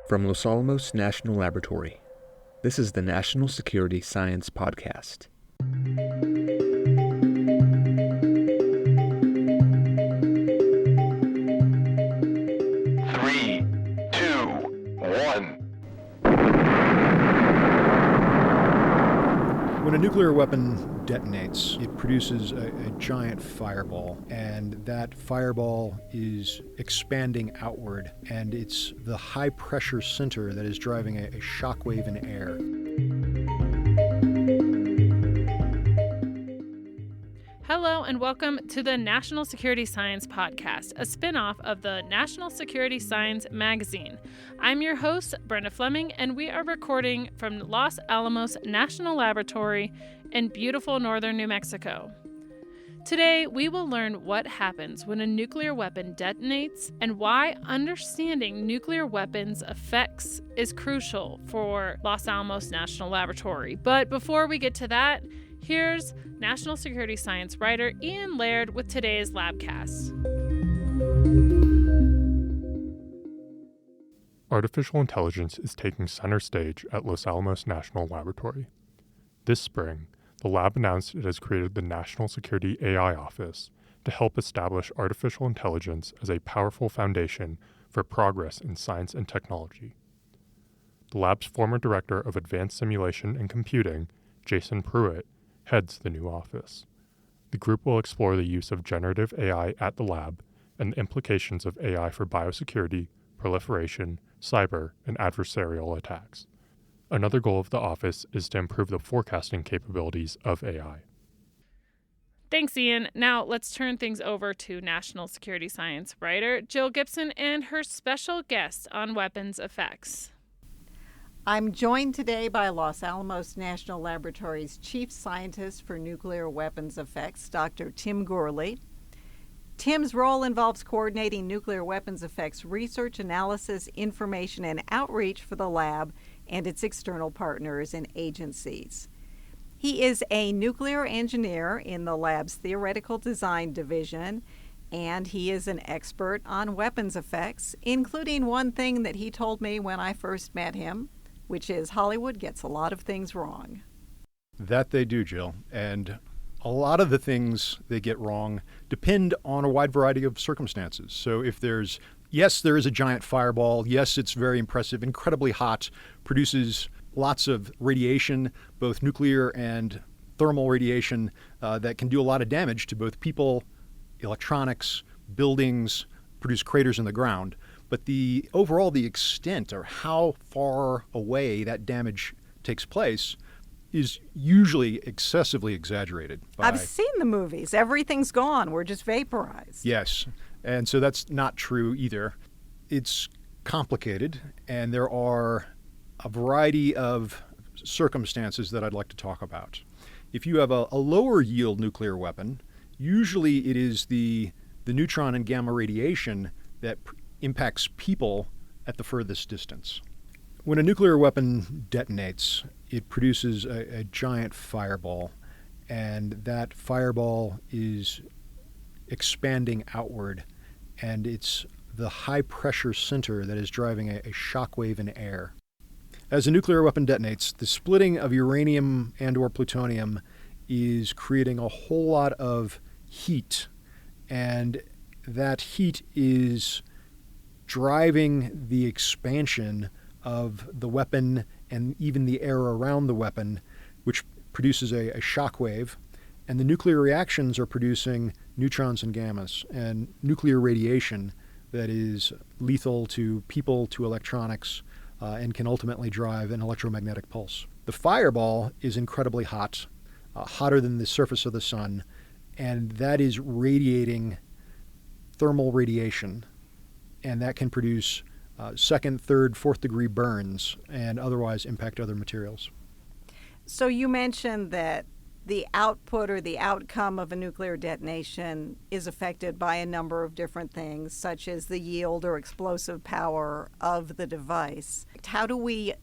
From Los Alamos National Laboratory, this is the National Security Science Podcast. 3, 2, 1. When a nuclear weapon detonates, it produces a giant fireball, and that fireball is expanding outward, and it's the high-pressure center that is driving a shockwave in air. Hello and welcome to the National Security Science Podcast, a spin-off of the National Security Science magazine. I'm your host, Brenda Fleming, and we are recording from Los Alamos National Laboratory in beautiful northern New Mexico. Today, we will learn what happens when a nuclear weapon detonates and why understanding nuclear weapons effects is crucial for Los Alamos National Laboratory. But before we get to that, here's National Security Science writer Ian Laird with today's Labcast. Artificial intelligence is taking center stage at Los Alamos National Laboratory. This spring, the lab announced it has created the National Security AI Office to help establish artificial intelligence as a powerful foundation for progress in science and technology. The lab's former director of advanced simulation and computing, Jason Pruitt, heads the new office. The group will explore the use of generative AI at the lab and the implications of AI for biosecurity, proliferation, cyber, and adversarial attacks. Another goal of the office is to improve the forecasting capabilities of AI. Thanks, Ian. Now let's turn things over to National Security Science writer Jill Gibson and her special guest on weapons effects. I'm joined today by Los Alamos National Laboratory's Chief Scientist for Nuclear Weapons Effects, Dr. Tim Gourley. Tim's role involves coordinating nuclear weapons effects research, analysis, information, and outreach for the lab and its external partners and agencies. He is a nuclear engineer in the lab's theoretical design division, and he is an expert on weapons effects, including one thing that he told me when I first met him, which is Hollywood gets a lot of things wrong. That they do, Jill, and a lot of the things they get wrong depend on a wide variety of circumstances. So if there is a giant fireball. Yes, it's very impressive, incredibly hot, produces lots of radiation, both nuclear and thermal radiation, that can do a lot of damage to both people, electronics, buildings, produce craters in the ground. But the extent or how far away that damage takes place is usually excessively exaggerated. I've seen the movies. Everything's gone. We're just vaporized. Yes. And so that's not true either. It's complicated, and there are a variety of circumstances that I'd like to talk about. If you have a lower yield nuclear weapon, usually it is the neutron and gamma radiation that impacts people at the furthest distance. When a nuclear weapon detonates, it produces a giant fireball, and that fireball is expanding outward, and it's the high-pressure center that is driving a shockwave in air. As a nuclear weapon detonates, the splitting of uranium and or plutonium is creating a whole lot of heat, and that heat is driving the expansion of the weapon and even the air around the weapon, which produces a shock wave. And the nuclear reactions are producing neutrons and gammas and nuclear radiation that is lethal to people, to electronics, and can ultimately drive an electromagnetic pulse. The fireball is incredibly hot, hotter than the surface of the sun, and that is radiating thermal radiation, and that can produce second, third, fourth degree burns and otherwise impact other materials. So you mentioned that the output or the outcome of a nuclear detonation is affected by a number of different things, such as the yield or explosive power of the device. How do we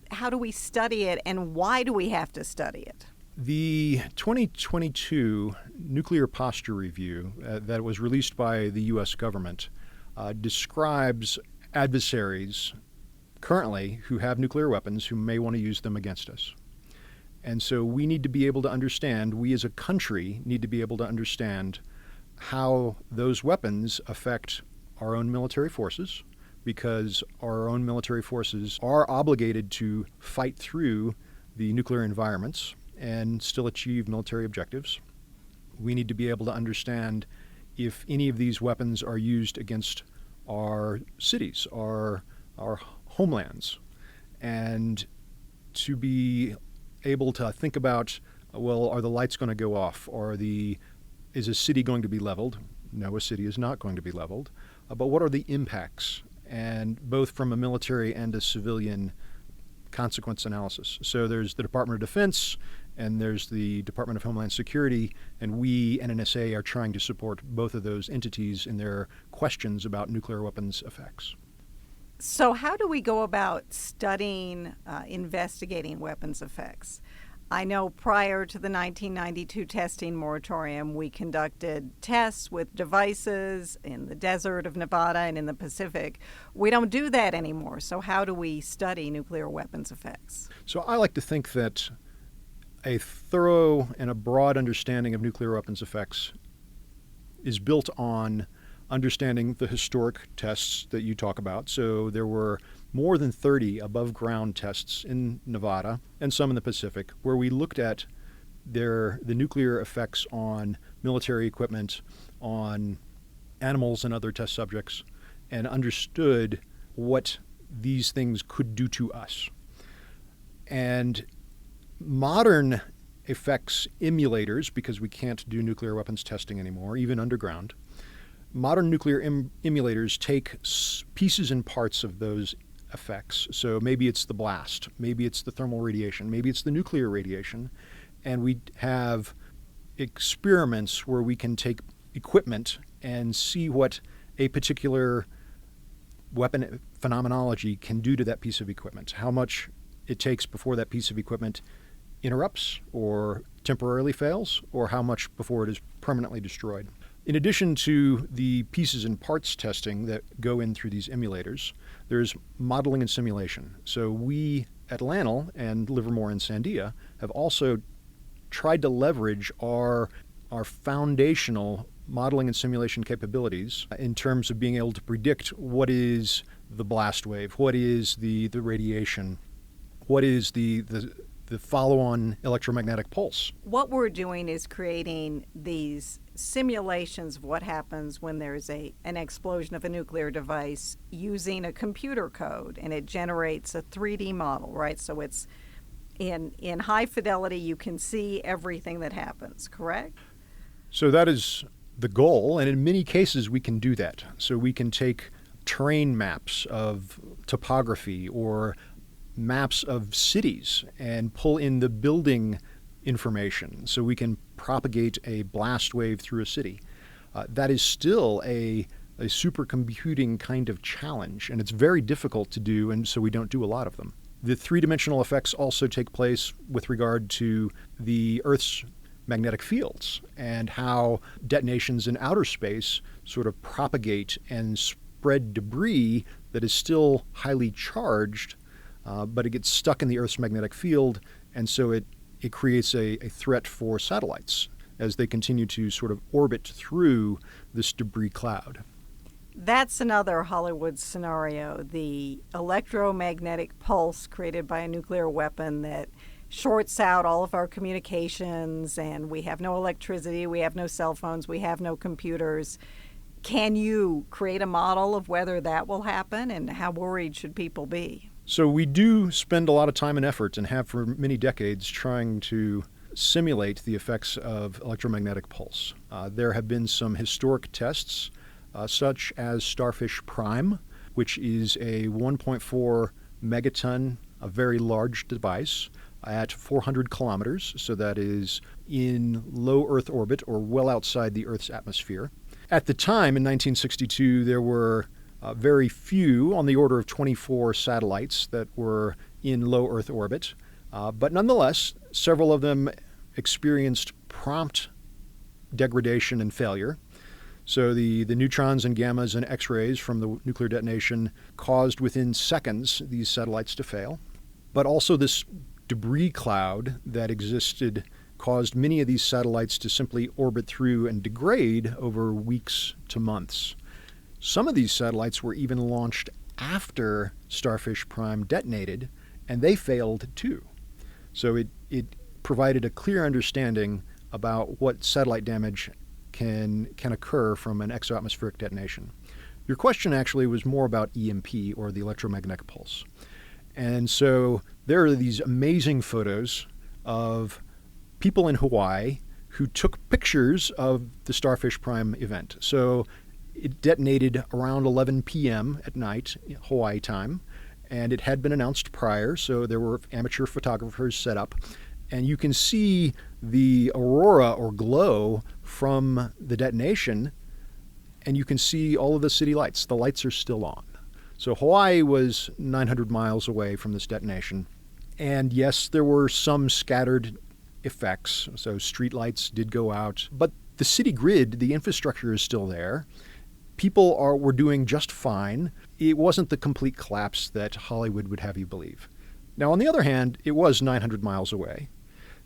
study it, and why do we have to study it? The 2022 Nuclear Posture Review that was released by the U.S. government describes adversaries currently who have nuclear weapons who may want to use them against us. And so we need to be able to understand, we as a country need to be able to understand how those weapons affect our own military forces, because our own military forces are obligated to fight through the nuclear environments and still achieve military objectives. We need to be able to understand if any of these weapons are used against our cities, our homelands, and to be able to think about, well, are the lights going to go off? Is a city going to be leveled? No, a city is not going to be leveled. But what are the impacts? And both from a military and a civilian consequence analysis. So there's the Department of Defense and there's the Department of Homeland Security, and we, NNSA, are trying to support both of those entities in their questions about nuclear weapons effects. So how do we go about studying, investigating weapons effects? I know prior to the 1992 testing moratorium, we conducted tests with devices in the desert of Nevada and in the Pacific. We don't do that anymore. So how do we study nuclear weapons effects? So I like to think that a thorough and a broad understanding of nuclear weapons effects is built on understanding the historic tests that you talk about. So there were more than 30 above ground tests in Nevada and some in the Pacific where we looked at the nuclear effects on military equipment, on animals and other test subjects, and understood what these things could do to us. And modern effects emulators, because we can't do nuclear weapons testing anymore, even underground, modern nuclear emulators take pieces and parts of those effects. So maybe it's the blast, maybe it's the thermal radiation, maybe it's the nuclear radiation, and we have experiments where we can take equipment and see what a particular weapon phenomenology can do to that piece of equipment, how much it takes before that piece of equipment interrupts or temporarily fails, or how much before it is permanently destroyed. In addition to the pieces and parts testing that go in through these emulators, there's modeling and simulation. So we at LANL and Livermore and Sandia have also tried to leverage our foundational modeling and simulation capabilities in terms of being able to predict what is the blast wave, what is the radiation, what is the follow-on electromagnetic pulse. What we're doing is creating these simulations of what happens when there's an explosion of a nuclear device using a computer code, and it generates a 3D model, right? So it's in high fidelity, you can see everything that happens, correct? So that is the goal, and in many cases we can do that. So we can take terrain maps of topography or maps of cities and pull in the building information so we can propagate a blast wave through a city. That is still a supercomputing kind of challenge, and it's very difficult to do, and so we don't do a lot of them. The three-dimensional effects also take place with regard to the Earth's magnetic fields and how detonations in outer space sort of propagate and spread debris that is still highly charged, but it gets stuck in the Earth's magnetic field, and so it creates a threat for satellites as they continue to sort of orbit through this debris cloud. That's another Hollywood scenario, the electromagnetic pulse created by a nuclear weapon that shorts out all of our communications, and we have no electricity, we have no cell phones, we have no computers. Can you create a model of whether that will happen, and how worried should people be? So we do spend a lot of time and effort, and have for many decades, trying to simulate the effects of electromagnetic pulse. There have been some historic tests, such as Starfish Prime, which is a 1.4 megaton, a very large device at 400 kilometers, so that is in low Earth orbit or well outside the Earth's atmosphere. At the time, in 1962, there were very few, on the order of 24 satellites that were in low Earth orbit. But nonetheless, several of them experienced prompt degradation and failure. So the neutrons and gammas and X-rays from the nuclear detonation caused within seconds these satellites to fail. But also this debris cloud that existed caused many of these satellites to simply orbit through and degrade over weeks to months. Some of these satellites were even launched after Starfish Prime detonated, and they failed too. So it provided a clear understanding about what satellite damage can occur from an exoatmospheric detonation. Your question actually was more about EMP, or the electromagnetic pulse. And so there are these amazing photos of people in Hawaii who took pictures of the Starfish Prime event. So it detonated around 11 p.m. at night, Hawaii time, and it had been announced prior, so there were amateur photographers set up. And you can see the aurora or glow from the detonation, and you can see all of the city lights. The lights are still on. So Hawaii was 900 miles away from this detonation. And yes, there were some scattered effects. So street lights did go out, but the city grid, the infrastructure is still there. People were doing just fine. It wasn't the complete collapse that Hollywood would have you believe. Now, on the other hand, it was 900 miles away,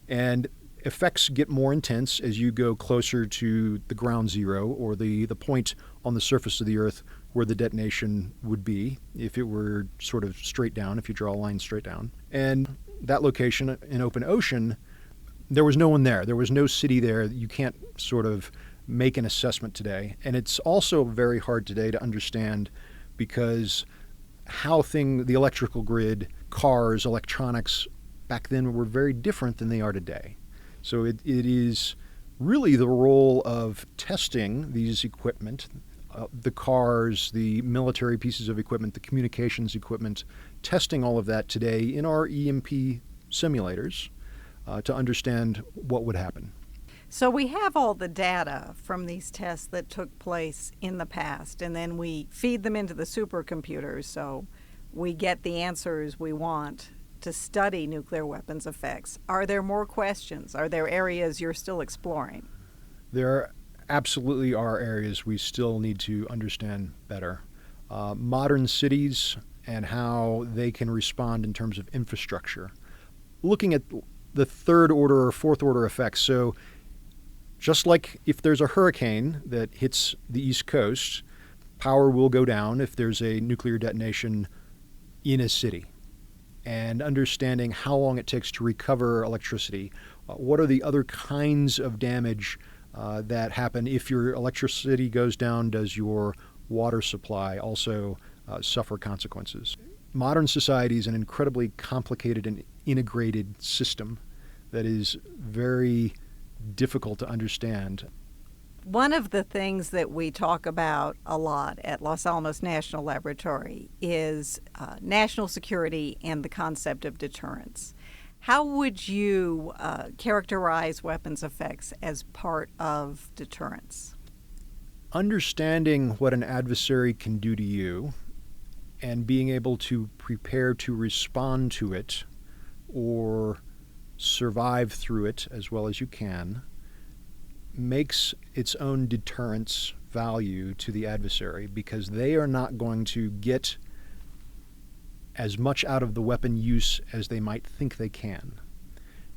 and effects get more intense as you go closer to the ground zero, or the point on the surface of the Earth where the detonation would be if it were sort of straight down, if you draw a line straight down. And that location in open ocean, there was no one there. There was no city there. You can't sort of make an assessment today. And it's also very hard today to understand because how the electrical grid, cars, electronics back then were very different than they are today. So it is really the role of testing these equipment, the cars, the military pieces of equipment, the communications equipment, testing all of that today in our EMP simulators to understand what would happen. So we have all the data from these tests that took place in the past, and then we feed them into the supercomputers so we get the answers we want to study nuclear weapons effects. Are there more questions? Are there areas you're still exploring? There absolutely are areas we still need to understand better. Modern cities and how they can respond in terms of infrastructure. Looking at the third order or fourth order effects. So just like if there's a hurricane that hits the East Coast, power will go down if there's a nuclear detonation in a city. And understanding how long it takes to recover electricity. What are the other kinds of damage that happen if your electricity goes down? Does your water supply also suffer consequences? Modern society is an incredibly complicated and integrated system that is very difficult to understand. One of the things that we talk about a lot at Los Alamos National Laboratory is national security and the concept of deterrence. How would you characterize weapons effects as part of deterrence? Understanding what an adversary can do to you and being able to prepare to respond to it or survive through it as well as you can makes its own deterrence value to the adversary, because they are not going to get as much out of the weapon use as they might think they can.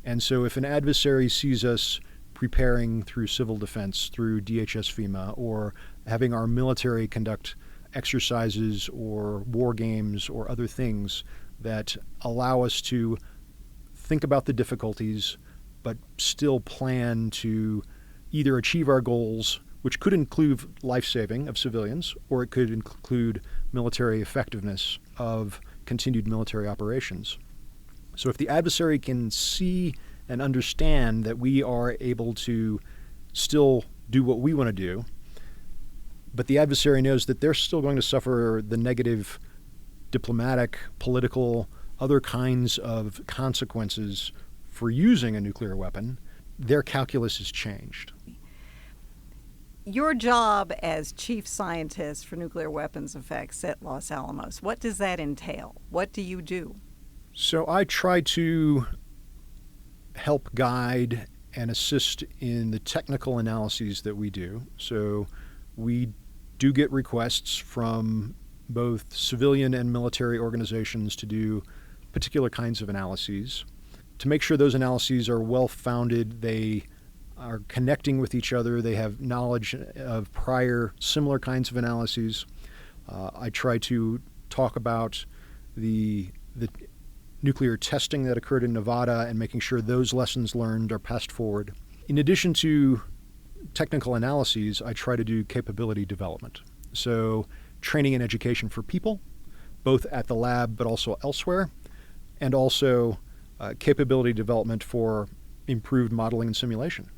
And so if an adversary sees us preparing through civil defense, through DHS FEMA, or having our military conduct exercises or war games or other things that allow us to think about the difficulties but still plan to either achieve our goals, which could include life-saving of civilians, or it could include military effectiveness of continued military operations. So if the adversary can see and understand that we are able to still do what we want to do, but the adversary knows that they're still going to suffer the negative diplomatic, political, other kinds of consequences for using a nuclear weapon, their calculus is changed. Your job as chief scientist for nuclear weapons effects at Los Alamos, what does that entail? What do you do? So I try to help guide and assist in the technical analyses that we do. So we do get requests from both civilian and military organizations to do particular kinds of analyses. To make sure those analyses are well-founded, they are connecting with each other, they have knowledge of prior similar kinds of analyses. I try to talk about the nuclear testing that occurred in Nevada and making sure those lessons learned are passed forward. In addition to technical analyses, I try to do capability development. So training and education for people, both at the lab but also elsewhere, and also capability development for improved modeling and simulation.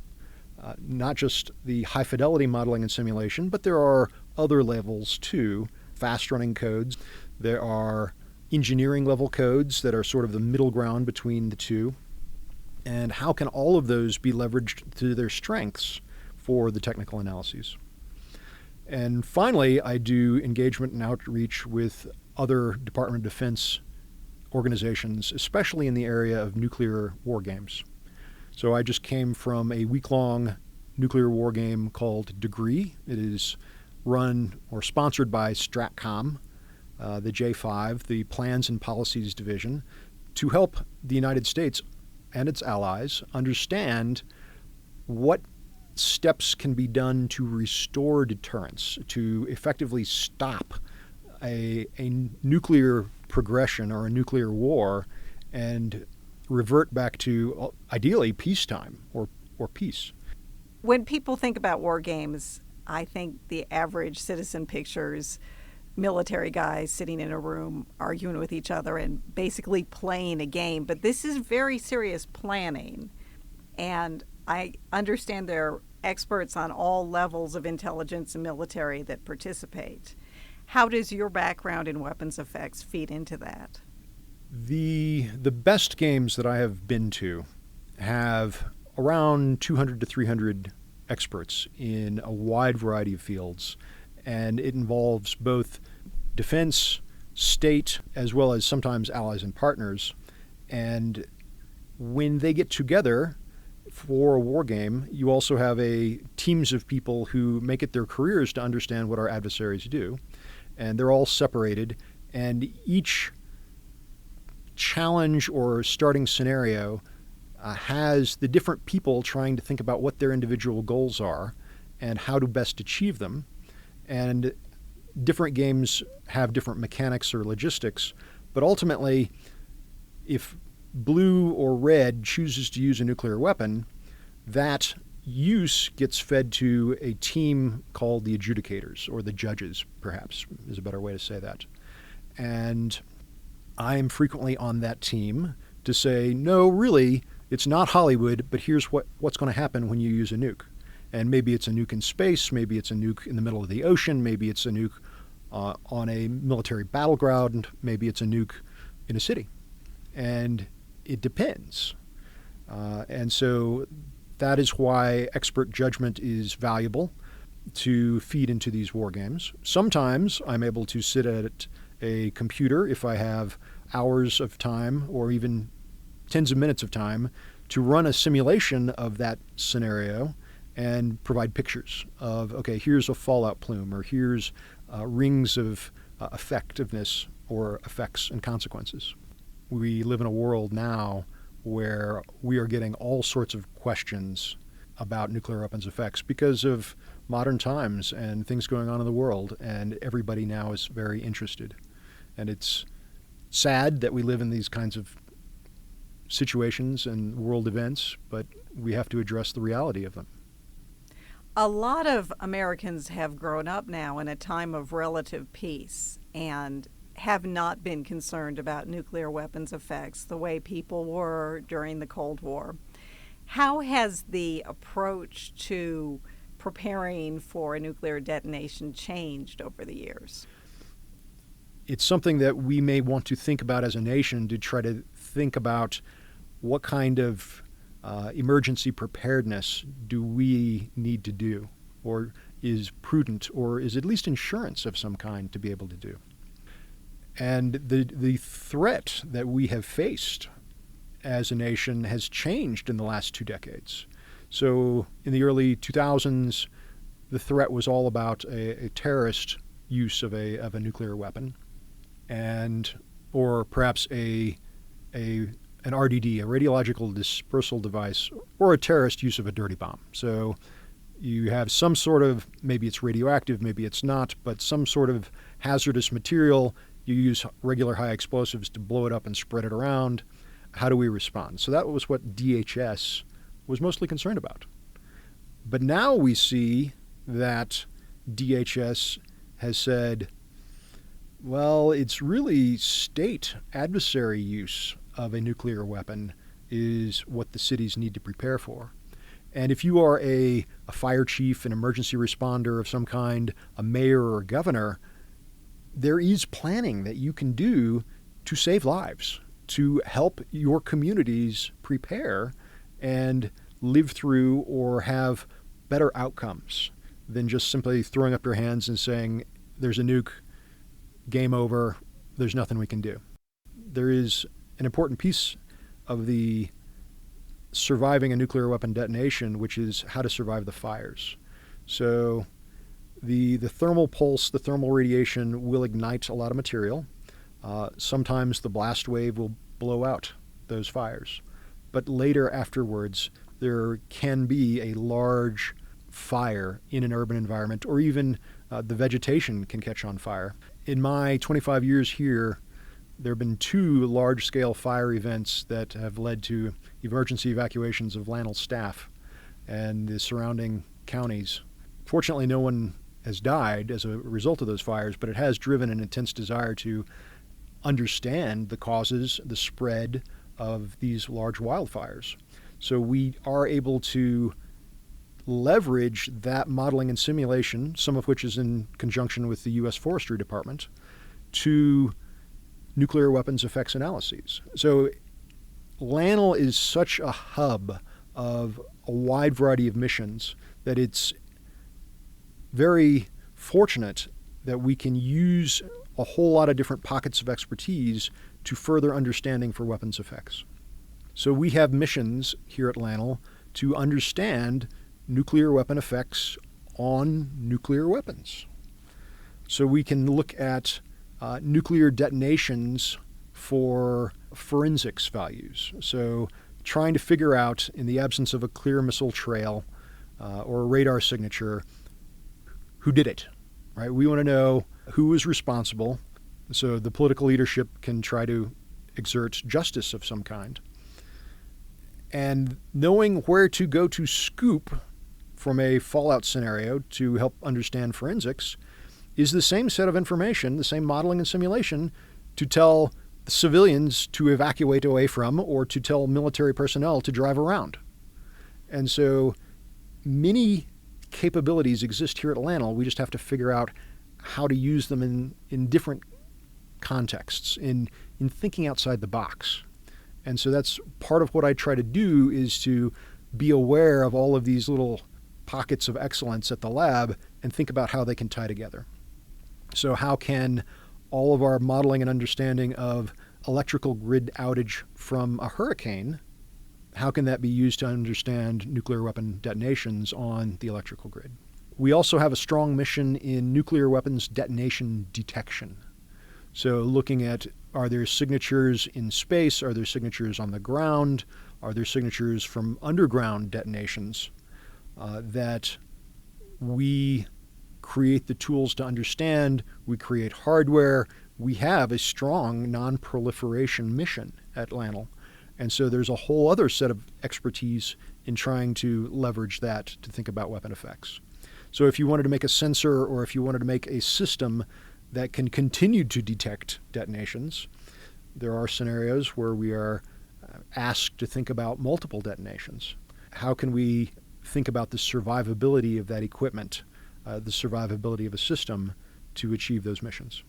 Not just the high fidelity modeling and simulation, but there are other levels too. Fast running codes. There are engineering level codes that are sort of the middle ground between the two. And how can all of those be leveraged to their strengths for the technical analyses? And finally, I do engagement and outreach with other Department of Defense organizations, especially in the area of nuclear war games. So I just came from a week-long nuclear war game called Degree. It is run or sponsored by STRATCOM, the J5, the Plans and Policies Division, to help the United States and its allies understand what steps can be done to restore deterrence, to effectively stop a nuclear progression or a nuclear war and revert back to, ideally, peacetime or peace. When people think about war games, I think the average citizen pictures military guys sitting in a room arguing with each other and basically playing a game. But this is very serious planning. And I understand there are experts on all levels of intelligence and military that participate. How does your background in weapons effects feed into that? The best games that I have been to have around 200 to 300 experts in a wide variety of fields, and it involves both defense, state, as well as sometimes allies and partners. And when they get together for a war game, you also have teams of people who make it their careers to understand what our adversaries do. And they're all separated, and each challenge or starting scenario has the different people trying to think about what their individual goals are and how to best achieve them. And different games have different mechanics or logistics, but ultimately, if blue or red chooses to use a nuclear weapon, that use gets fed to a team called the adjudicators, or the judges, perhaps, is a better way to say that. And I am frequently on that team to say, no, really, it's not Hollywood, but here's what's going to happen when you use a nuke. And maybe it's a nuke in space, maybe it's a nuke in the middle of the ocean, maybe it's a nuke on a military battleground, maybe it's a nuke in a city. And it depends. And so that is why expert judgment is valuable to feed into these war games. Sometimes I'm able to sit at a computer if I have hours of time or even tens of minutes of time to run a simulation of that scenario and provide pictures of, okay, here's a fallout plume, or here's rings of effectiveness or effects and consequences. We live in a world now where we are getting all sorts of questions about nuclear weapons effects because of modern times and things going on in the world, and everybody now is very interested. And it's sad that we live in these kinds of situations and world events, but we have to address the reality of them. A lot of Americans have grown up now in a time of relative peace and have not been concerned about nuclear weapons effects the way people were during the Cold War. How has the approach to preparing for a nuclear detonation changed over the years? It's something that we may want to think about as a nation, to try to think about what kind of emergency preparedness do we need to do, or is prudent, or is at least insurance of some kind to be able to do. And the threat that we have faced as a nation has changed in the last 2 decades. So in the early 2000s, the threat was all about a terrorist use of a nuclear weapon, or perhaps an RDD, a radiological dispersal device, or a terrorist use of a dirty bomb. So you have some sort of, maybe it's radioactive, maybe it's not, but some sort of hazardous material. You use regular high explosives to blow it up and spread it around. How do we respond? So that was what DHS was mostly concerned about. But now we see that DHS has said, well, it's really state adversary use of a nuclear weapon is what the cities need to prepare for. And if you are a fire chief, an emergency responder of some kind, a mayor or a governor, there is planning that you can do to save lives, to help your communities prepare and live through or have better outcomes than just simply throwing up your hands and saying, there's a nuke, game over, there's nothing we can do. There is an important piece of the surviving a nuclear weapon detonation, which is how to survive the fires. So the thermal pulse, the thermal radiation will ignite a lot of material. Sometimes the blast wave will blow out those fires. But later afterwards, there can be a large fire in an urban environment, or even the vegetation can catch on fire. In my 25 years here, there have been 2 large-scale fire events that have led to emergency evacuations of LANL staff and the surrounding counties. Fortunately, no one has died as a result of those fires, but it has driven an intense desire to understand the causes, the spread of these large wildfires. So we are able to leverage that modeling and simulation, some of which is in conjunction with the U.S. Forestry Department, to nuclear weapons effects analyses. So LANL is such a hub of a wide variety of missions that it's very fortunate that we can use a whole lot of different pockets of expertise to further understanding for weapons effects. So we have missions here at LANL to understand nuclear weapon effects on nuclear weapons. So we can look at nuclear detonations for forensics values. So trying to figure out, in the absence of a clear missile trail or a radar signature, who did it, right? We want to know who was responsible, so the political leadership can try to exert justice of some kind. And knowing where to go to scoop from a fallout scenario to help understand forensics is the same set of information, the same modeling and simulation to tell civilians to evacuate away from or to tell military personnel to drive around. And so many capabilities exist here at LANL. We just have to figure out how to use them in different contexts, in thinking outside the box. And so that's part of what I try to do, is to be aware of all of these little pockets of excellence at the lab and think about how they can tie together. So how can all of our modeling and understanding of electrical grid outage from a hurricane, how can that be used to understand nuclear weapon detonations on the electrical grid? We also have a strong mission in nuclear weapons detonation detection. So looking at, are there signatures in space? Are there signatures on the ground? Are there signatures from underground detonations that we create the tools to understand? We create hardware. We have a strong non-proliferation mission at LANL. And so there's a whole other set of expertise in trying to leverage that to think about weapon effects. So if you wanted to make a sensor, or if you wanted to make a system that can continue to detect detonations, there are scenarios where we are asked to think about multiple detonations. How can we think about the survivability of that equipment, the survivability of a system to achieve those missions?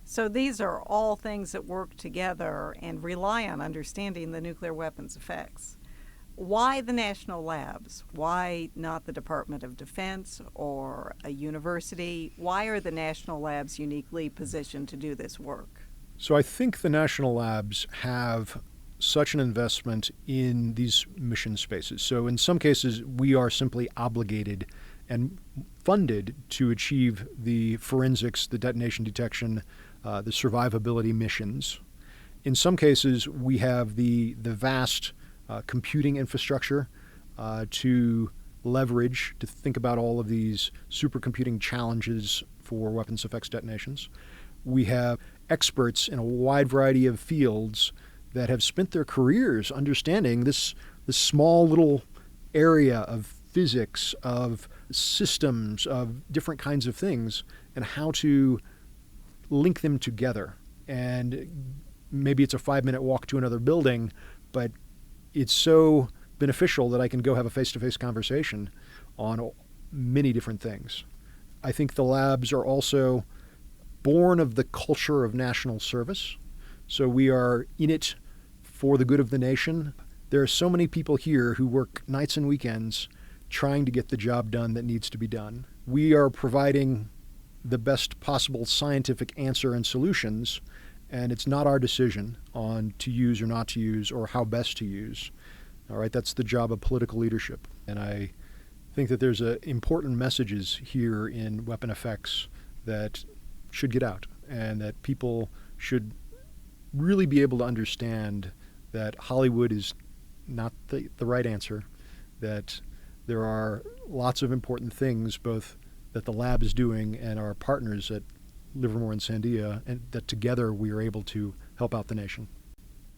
So these are all things that work together and rely on understanding the nuclear weapons effects. Why the national labs? Why not the Department of Defense or a university? Why are the national labs uniquely positioned to do this work? So I think the national labs have such an investment in these mission spaces. So in some cases, we are simply obligated and funded to achieve the forensics, the detonation detection, the survivability missions. In some cases, we have the vast computing infrastructure to leverage to think about all of these supercomputing challenges for weapons effects detonations. We have experts in a wide variety of fields that have spent their careers understanding this small little area of physics, of systems, of different kinds of things, and how to link them together. And maybe it's a 5-minute walk to another building, but it's so beneficial that I can go have a face-to-face conversation on many different things. I think the labs are also born of the culture of national service. So we are in it for the good of the nation. There are so many people here who work nights and weekends trying to get the job done that needs to be done. We are providing the best possible scientific answer and solutions, and it's not our decision on to use or not to use or how best to use. All right, that's the job of political leadership. And I think that there's important messages here in weapon effects that should get out, and that people should really be able to understand that Hollywood is not the right answer, that there are lots of important things both that the lab is doing and our partners at Livermore and Sandia, and that together we are able to help out the nation.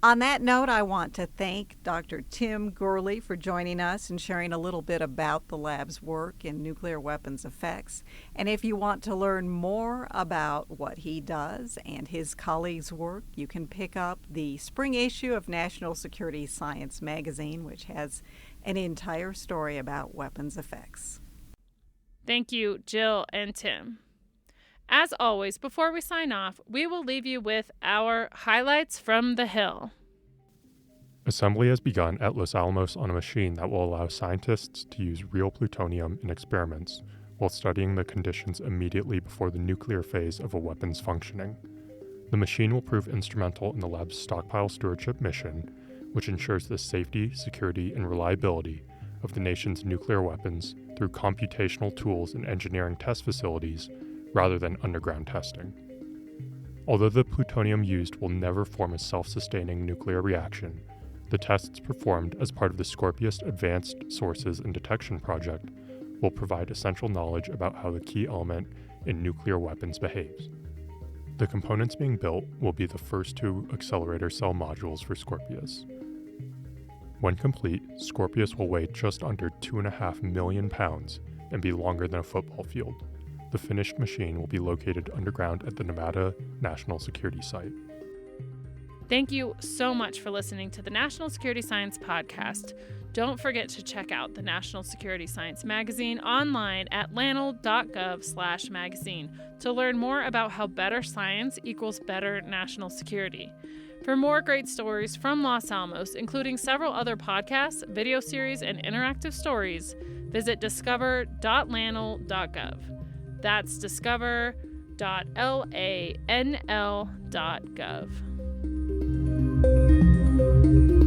On that note, I want to thank Dr. Tim Gourley for joining us and sharing a little bit about the lab's work in nuclear weapons effects. And if you want to learn more about what he does and his colleagues' work, you can pick up the spring issue of National Security Science magazine, which has an entire story about weapons effects. Thank you, Jill and Tim. As always, before we sign off, we will leave you with our highlights from the Hill. Assembly has begun at Los Alamos on a machine that will allow scientists to use real plutonium in experiments while studying the conditions immediately before the nuclear phase of a weapon's functioning. The machine will prove instrumental in the lab's stockpile stewardship mission, which ensures the safety, security, and reliability of the nation's nuclear weapons through computational tools and engineering test facilities rather than underground testing. Although the plutonium used will never form a self-sustaining nuclear reaction, the tests performed as part of the Scorpius Advanced Sources and Detection Project will provide essential knowledge about how the key element in nuclear weapons behaves. The components being built will be the first 2 accelerator cell modules for Scorpius. When complete, Scorpius will weigh just under 2.5 million pounds and be longer than a football field. The finished machine will be located underground at the Nevada National Security Site. Thank you so much for listening to the National Security Science Podcast. Don't forget to check out the National Security Science Magazine online at lanel.gov/magazine to learn more about how better science equals better national security. For more great stories from Los Alamos, including several other podcasts, video series, and interactive stories, visit discover.lanel.gov. That's discover.lanl.gov.